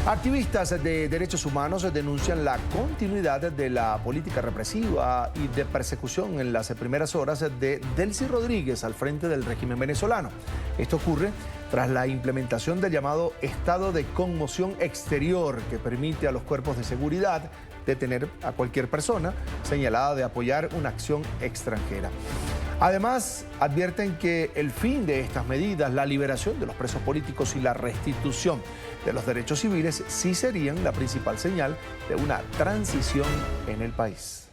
Activistas de derechos humanos denuncian la continuidad de la política represiva y de persecución en las primeras horas de Delcy Rodríguez al frente del régimen venezolano. Esto ocurre tras la implementación del llamado estado de conmoción exterior, que permite a los cuerpos de seguridad detener a cualquier persona señalada de apoyar una acción extranjera. Además, advierten que el fin de estas medidas, la liberación de los presos políticos y la restitución de los derechos civiles, sí serían la principal señal de una transición en el país.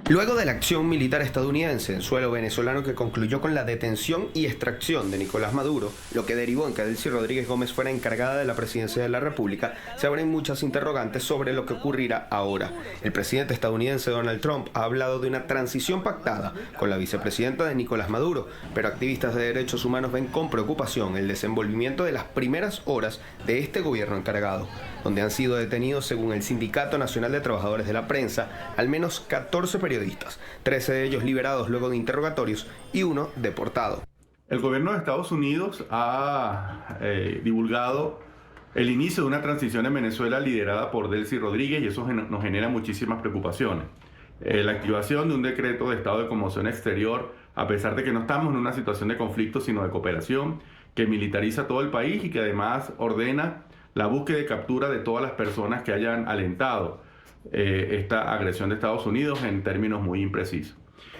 Luego de la acción militar estadounidense en suelo venezolano que concluyó con la detención y extracción de Nicolás Maduro, lo que derivó en que Delcy Rodríguez Gómez fuera encargada de la presidencia de la República, se abren muchas interrogantes sobre lo que ocurrirá ahora. El presidente estadounidense Donald Trump ha hablado de una transición pactada con la vicepresidenta de Nicolás Maduro, pero activistas de derechos humanos ven con preocupación el desenvolvimiento de las primeras horas de este gobierno encargado, donde han sido detenidos, según el Sindicato Nacional de Trabajadores de la Prensa, al menos 14 periodistas, 13 de ellos liberados luego de interrogatorios y uno deportado. El gobierno de Estados Unidos ha divulgado el inicio de una transición en Venezuela liderada por Delcy Rodríguez, y eso nos genera muchísimas preocupaciones. La activación de un decreto de estado de conmoción exterior, a pesar de que no estamos en una situación de conflicto sino de cooperación, que militariza todo el país y que además ordena la búsqueda y captura de todas las personas que hayan alentado esta agresión de Estados Unidos en términos muy imprecisos.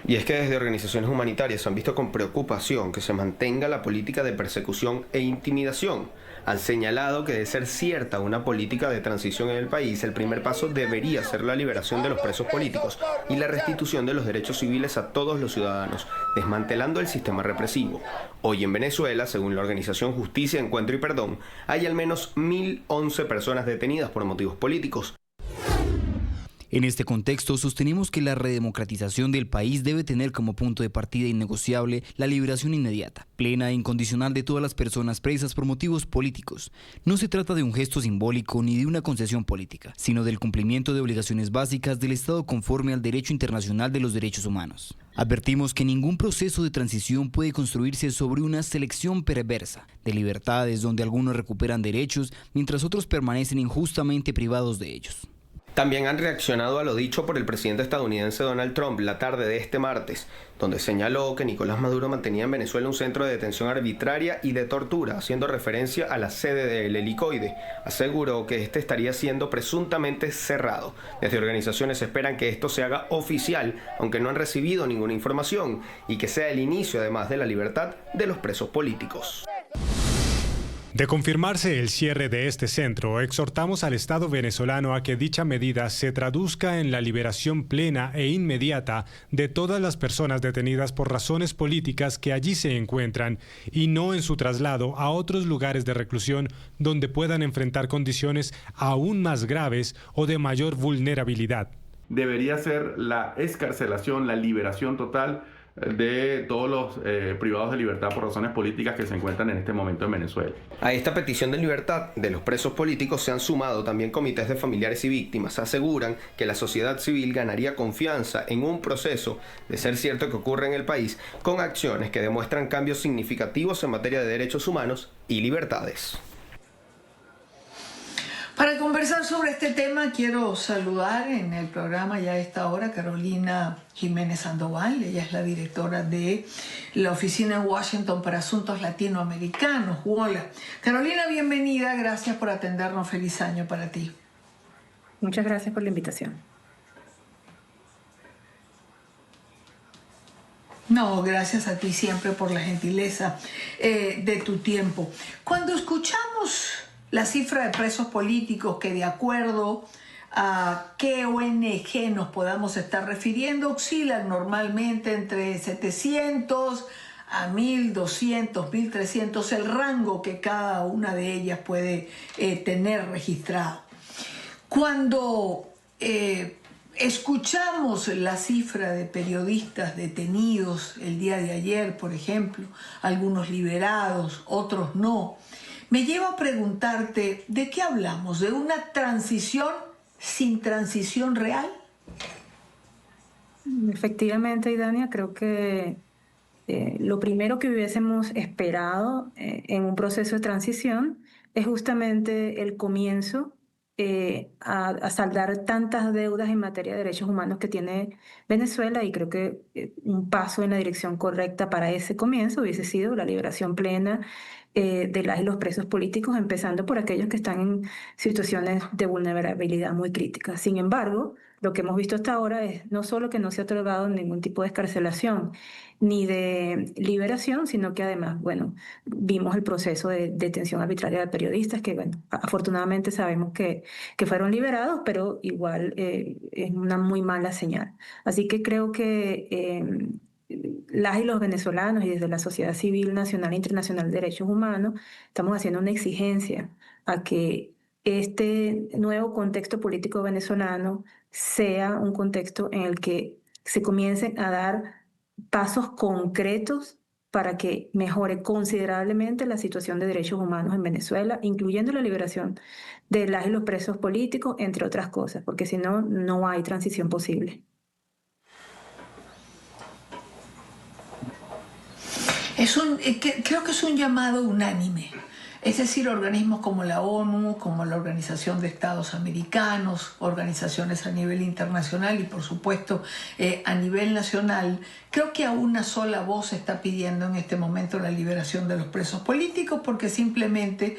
Y es que desde organizaciones humanitarias han visto con preocupación que se mantenga la política de persecución e intimidación. Han señalado que, de ser cierta una política de transición en el país, el primer paso debería ser la liberación de los presos políticos y la restitución de los derechos civiles a todos los ciudadanos, desmantelando el sistema represivo. Hoy en Venezuela, según la organización Justicia, Encuentro y Perdón, hay al menos 1.011 personas detenidas por motivos políticos. En este contexto, sostenemos que la redemocratización del país debe tener como punto de partida innegociable la liberación inmediata, plena e incondicional de todas las personas presas por motivos políticos. No se trata de un gesto simbólico ni de una concesión política, sino del cumplimiento de obligaciones básicas del Estado conforme al derecho internacional de los derechos humanos. Advertimos que ningún proceso de transición puede construirse sobre una selección perversa de libertades donde algunos recuperan derechos mientras otros permanecen injustamente privados de ellos. También han reaccionado a lo dicho por el presidente estadounidense Donald Trump la tarde de este martes, donde señaló que Nicolás Maduro mantenía en Venezuela un centro de detención arbitraria y de tortura, haciendo referencia a la sede del Helicoide. Aseguró que este estaría siendo presuntamente cerrado. Desde organizaciones esperan que esto se haga oficial, aunque no han recibido ninguna información, y que sea el inicio, además, de la libertad de los presos políticos. De confirmarse el cierre de este centro, exhortamos al Estado venezolano a que dicha medida se traduzca en la liberación plena e inmediata de todas las personas detenidas por razones políticas que allí se encuentran y no en su traslado a otros lugares de reclusión donde puedan enfrentar condiciones aún más graves o de mayor vulnerabilidad. Debería ser la excarcelación, la liberación total de todos los privados de libertad por razones políticas que se encuentran en este momento en Venezuela. A esta petición de libertad de los presos políticos se han sumado también comités de familiares y víctimas. Aseguran que la sociedad civil ganaría confianza en un proceso, de ser cierto que ocurre en el país, con acciones que demuestran cambios significativos en materia de derechos humanos y libertades. Para conversar sobre este tema, quiero saludar en el programa ya a esta hora Carolina Jiménez Sandoval. Ella es la directora de la Oficina en Washington para Asuntos Latinoamericanos, WOLA. Carolina, bienvenida. Gracias por atendernos. Feliz año para ti. Muchas gracias por la invitación. No, gracias a ti siempre por la gentileza de tu tiempo. Cuando escuchamos la cifra de presos políticos, que de acuerdo a qué ONG nos podamos estar refiriendo, oscilan normalmente entre 700 a 1.200, 1.300, el rango que cada una de ellas puede tener registrado. Cuando escuchamos la cifra de periodistas detenidos el día de ayer, por ejemplo, algunos liberados, otros no, me lleva a preguntarte, ¿de qué hablamos? ¿De una transición sin transición real? Efectivamente, Idania, creo que lo primero que hubiésemos esperado en un proceso de transición es justamente el comienzo a saldar tantas deudas en materia de derechos humanos que tiene Venezuela, y creo que un paso en la dirección correcta para ese comienzo hubiese sido la liberación plena de las y los presos políticos, empezando por aquellos que están en situaciones de vulnerabilidad muy críticas. Sin embargo, lo que hemos visto hasta ahora es no solo que no se ha otorgado ningún tipo de excarcelación ni de liberación, sino que además, bueno, vimos el proceso de detención arbitraria de periodistas que, bueno, afortunadamente sabemos que fueron liberados, pero igual es una muy mala señal. Así que creo que las y los venezolanos y desde la sociedad civil nacional e internacional de derechos humanos estamos haciendo una exigencia a que este nuevo contexto político venezolano sea un contexto en el que se comiencen a dar pasos concretos para que mejore considerablemente la situación de derechos humanos en Venezuela, incluyendo la liberación de las y los presos políticos, entre otras cosas, porque si no, no hay transición posible. Creo que es un llamado unánime. Es decir, organismos como la ONU, como la Organización de Estados Americanos, organizaciones a nivel internacional y por supuesto a nivel nacional, creo que a una sola voz se está pidiendo en este momento la liberación de los presos políticos, porque simplemente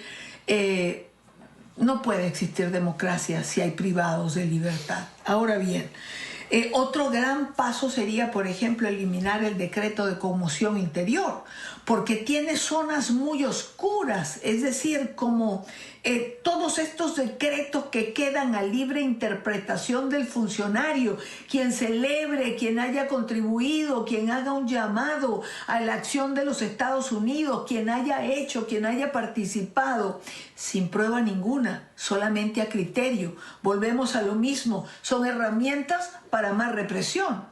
no puede existir democracia si hay privados de libertad. Ahora bien, otro gran paso sería, por ejemplo, eliminar el decreto de conmoción interior, porque tiene zonas muy oscuras, es decir, como todos estos decretos que quedan a libre interpretación del funcionario, quien celebre, quien haya contribuido, quien haga un llamado a la acción de los Estados Unidos, quien haya hecho, quien haya participado, sin prueba ninguna, solamente a criterio. Volvemos a lo mismo, son herramientas para más represión.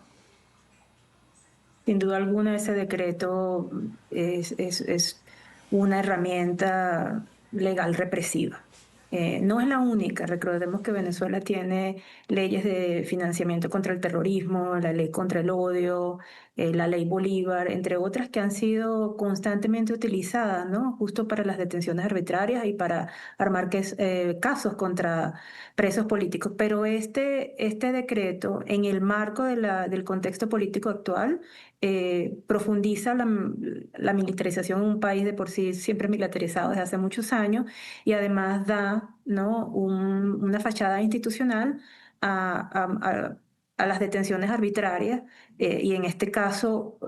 Sin duda alguna, ese decreto es una herramienta legal represiva. No es la única. Recordemos que Venezuela tiene leyes de financiamiento contra el terrorismo, la ley contra el odio, la ley Bolívar, entre otras que han sido constantemente utilizadas, ¿no? Justo para las detenciones arbitrarias y para armar casos contra presos políticos. Pero este decreto, en el marco del contexto político actual, profundiza la militarización en un país de por sí siempre militarizado desde hace muchos años, y además da, ¿no?, una fachada institucional a las detenciones arbitrarias, y en este caso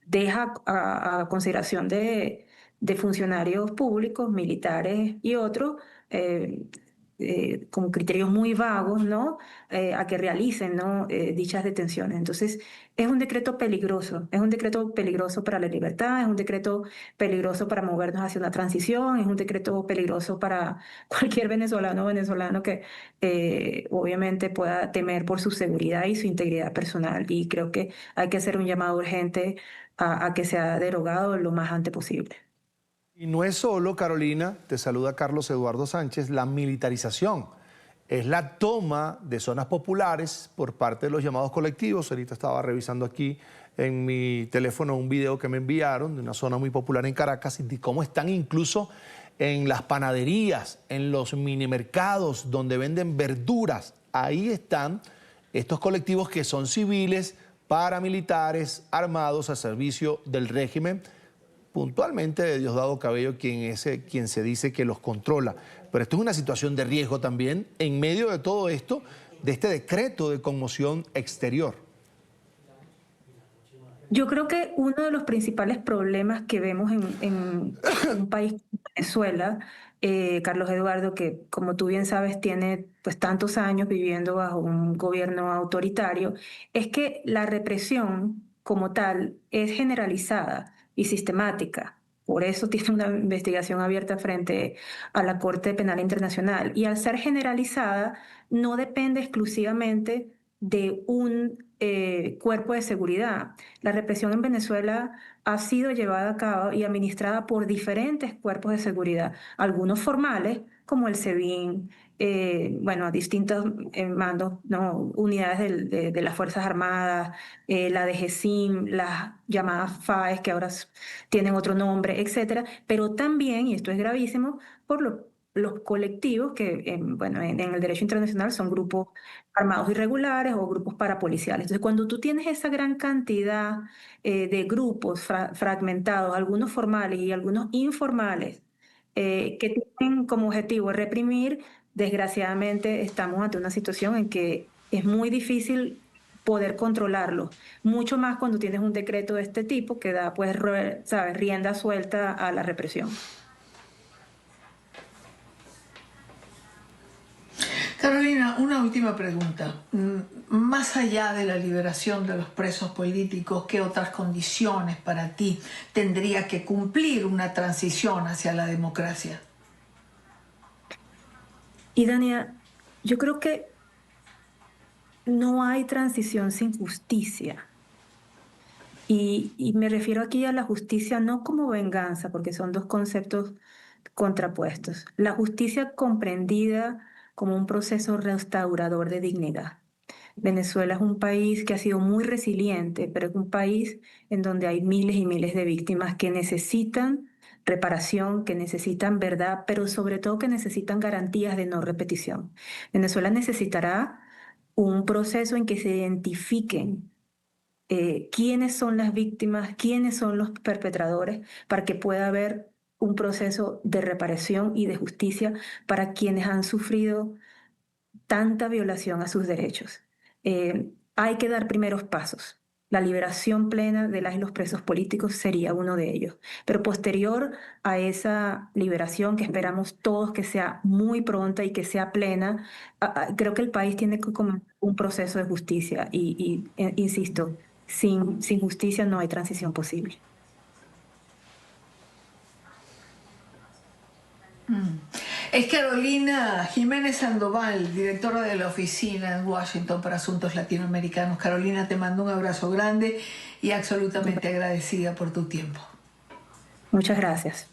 deja a consideración de funcionarios públicos, militares y otros, con criterios muy vagos, ¿no?, a que realicen, ¿no?, dichas detenciones. Entonces, es un decreto peligroso para la libertad, es un decreto peligroso para movernos hacia una transición, es un decreto peligroso para cualquier venezolano que obviamente pueda temer por su seguridad y su integridad personal. Y creo que hay que hacer un llamado urgente a que sea derogado lo más antes posible. Y no es solo, Carolina, te saluda Carlos Eduardo Sánchez, la militarización. Es la toma de zonas populares por parte de los llamados colectivos. Ahorita estaba revisando aquí en mi teléfono un video que me enviaron de una zona muy popular en Caracas y de cómo están incluso en las panaderías, en los minimercados donde venden verduras. Ahí están estos colectivos que son civiles, paramilitares, armados al servicio del régimen, puntualmente de Diosdado Cabello, quien se dice que los controla. Pero esto es una situación de riesgo también en medio de todo esto, de este decreto de conmoción exterior. Yo creo que uno de los principales problemas que vemos en un país como Venezuela, Carlos Eduardo, que como tú bien sabes tiene pues tantos años viviendo bajo un gobierno autoritario, es que la represión como tal es generalizada y sistemática. Por eso tiene una investigación abierta frente a la Corte Penal Internacional. Y al ser generalizada, no depende exclusivamente de un cuerpo de seguridad. La represión en Venezuela ha sido llevada a cabo y administrada por diferentes cuerpos de seguridad, algunos formales, como el SEBIN, bueno, distintos mandos, ¿no? Unidades de las Fuerzas Armadas, la DGCIM, las llamadas FAES, que ahora tienen otro nombre, etcétera, pero también, y esto es gravísimo, por los colectivos que, bueno, en el derecho internacional son grupos armados irregulares o grupos parapoliciales. Entonces, cuando tú tienes esa gran cantidad de grupos fragmentados, algunos formales y algunos informales, que tienen como objetivo reprimir, desgraciadamente estamos ante una situación en que es muy difícil poder controlarlo, mucho más cuando tienes un decreto de este tipo que da, pues, ¿sabes?, rienda suelta a la represión. Carolina, una última pregunta. Más allá de la liberación de los presos políticos, ¿qué otras condiciones para ti tendría que cumplir una transición hacia la democracia? Y Dania, yo creo que no hay transición sin justicia. Y me refiero aquí a la justicia no como venganza, porque son dos conceptos contrapuestos. La justicia comprendida como un proceso restaurador de dignidad. Venezuela es un país que ha sido muy resiliente, pero es un país en donde hay miles y miles de víctimas que necesitan reparación, que necesitan verdad, pero sobre todo que necesitan garantías de no repetición. Venezuela necesitará un proceso en que se identifiquen quiénes son las víctimas, quiénes son los perpetradores, para que pueda haber un proceso de reparación y de justicia para quienes han sufrido tanta violación a sus derechos. Hay que dar primeros pasos. La liberación plena de las y los presos políticos sería uno de ellos. Pero posterior a esa liberación, que esperamos todos que sea muy pronta y que sea plena, creo que el país tiene que comenzar un proceso de justicia. Insisto, sin justicia no hay transición posible. Es Carolina Jiménez Sandoval, directora de la oficina en Washington para Asuntos Latinoamericanos. Carolina, te mando un abrazo grande y absolutamente agradecida por tu tiempo. Muchas gracias.